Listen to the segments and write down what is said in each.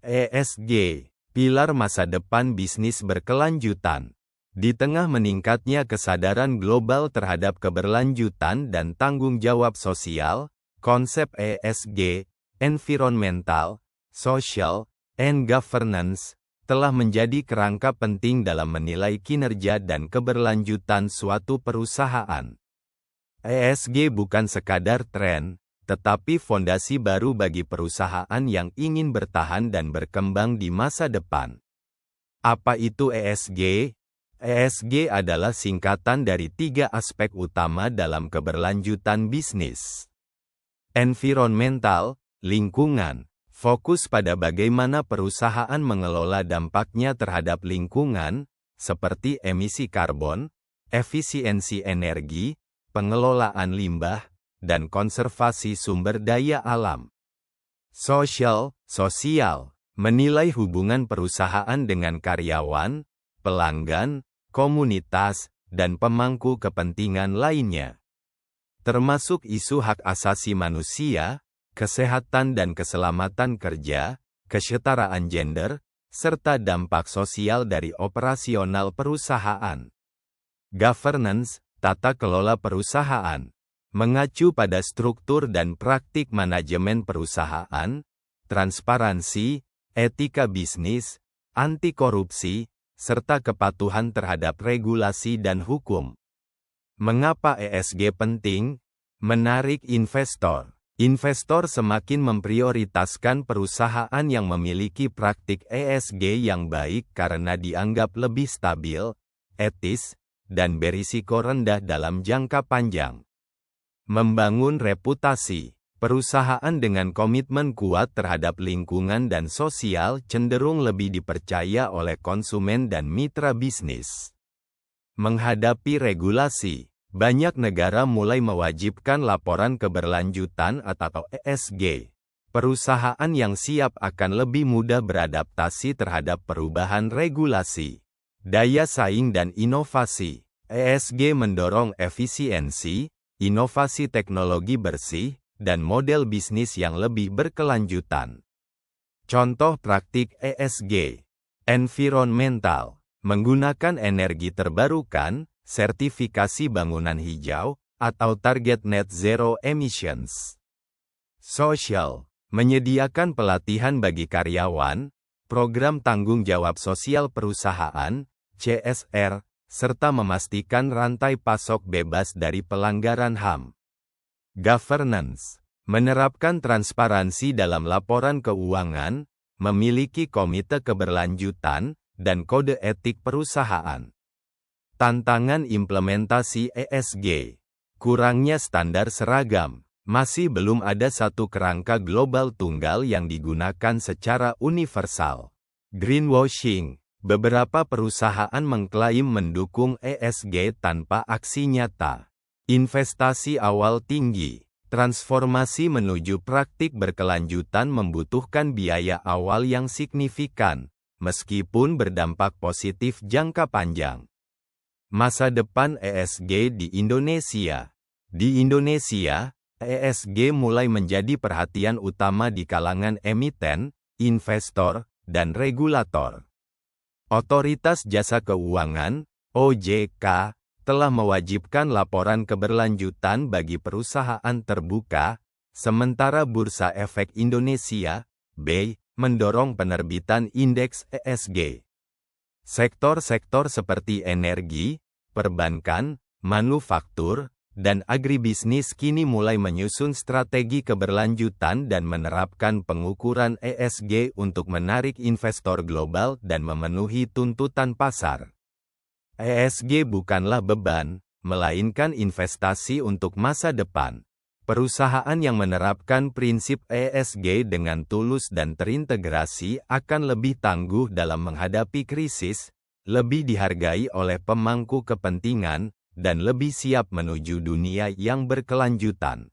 ESG, pilar masa depan bisnis berkelanjutan. Di tengah meningkatnya kesadaran global terhadap keberlanjutan dan tanggung jawab sosial, konsep ESG, Environmental, Social, and Governance, telah menjadi kerangka penting dalam menilai kinerja dan keberlanjutan suatu perusahaan. ESG bukan sekadar tren, tetapi fondasi baru bagi perusahaan yang ingin bertahan dan berkembang di masa depan. Apa itu ESG? ESG adalah singkatan dari 3 aspek utama dalam keberlanjutan bisnis. Environmental, lingkungan, fokus pada bagaimana perusahaan mengelola dampaknya terhadap lingkungan, seperti emisi karbon, efisiensi energi, pengelolaan limbah, dan konservasi sumber daya alam. Social, menilai hubungan perusahaan dengan karyawan, pelanggan, komunitas, dan pemangku kepentingan lainnya. Termasuk isu hak asasi manusia, kesehatan dan keselamatan kerja, kesetaraan gender, serta dampak sosial dari operasional perusahaan. Governance, tata kelola perusahaan, mengacu pada struktur dan praktik manajemen perusahaan, transparansi, etika bisnis, anti korupsi, serta kepatuhan terhadap regulasi dan hukum. Mengapa ESG penting? Menarik investor. Investor semakin memprioritaskan perusahaan yang memiliki praktik ESG yang baik karena dianggap lebih stabil, etis, dan berisiko rendah dalam jangka panjang. Membangun reputasi. Perusahaan dengan komitmen kuat terhadap lingkungan dan sosial cenderung lebih dipercaya oleh konsumen dan mitra bisnis. Menghadapi regulasi, banyak negara mulai mewajibkan laporan keberlanjutan atau ESG. Perusahaan yang siap akan lebih mudah beradaptasi terhadap perubahan regulasi. Daya saing dan inovasi. ESG mendorong efisiensi, inovasi teknologi bersih, dan model bisnis yang lebih berkelanjutan. Contoh praktik ESG. Environmental, menggunakan energi terbarukan, sertifikasi bangunan hijau, atau target net zero emissions. Social, menyediakan pelatihan bagi karyawan, program tanggung jawab sosial perusahaan, CSR, serta memastikan rantai pasok bebas dari pelanggaran HAM. Governance, menerapkan transparansi dalam laporan keuangan, memiliki komite keberlanjutan, dan kode etik perusahaan. Tantangan implementasi ESG. Kurangnya standar seragam. Masih belum ada satu kerangka global tunggal yang digunakan secara universal. Greenwashing. Beberapa perusahaan mengklaim mendukung ESG tanpa aksi nyata. Investasi awal tinggi. Transformasi menuju praktik berkelanjutan membutuhkan biaya awal yang signifikan, meskipun berdampak positif jangka panjang. Masa depan ESG di Indonesia. Di Indonesia, ESG mulai menjadi perhatian utama di kalangan emiten, investor, dan regulator. Otoritas Jasa Keuangan, OJK, telah mewajibkan laporan keberlanjutan bagi perusahaan terbuka, sementara Bursa Efek Indonesia, BEI, mendorong penerbitan indeks ESG. Sektor-sektor seperti energi, perbankan, manufaktur, dan agribisnis kini mulai menyusun strategi keberlanjutan dan menerapkan pengukuran ESG untuk menarik investor global dan memenuhi tuntutan pasar. ESG bukanlah beban, melainkan investasi untuk masa depan. Perusahaan yang menerapkan prinsip ESG dengan tulus dan terintegrasi akan lebih tangguh dalam menghadapi krisis, lebih dihargai oleh pemangku kepentingan, dan lebih siap menuju dunia yang berkelanjutan.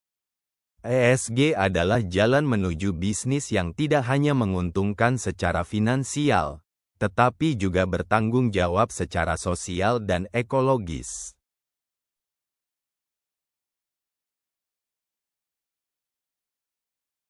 ESG adalah jalan menuju bisnis yang tidak hanya menguntungkan secara finansial, tetapi juga bertanggung jawab secara sosial dan ekologis.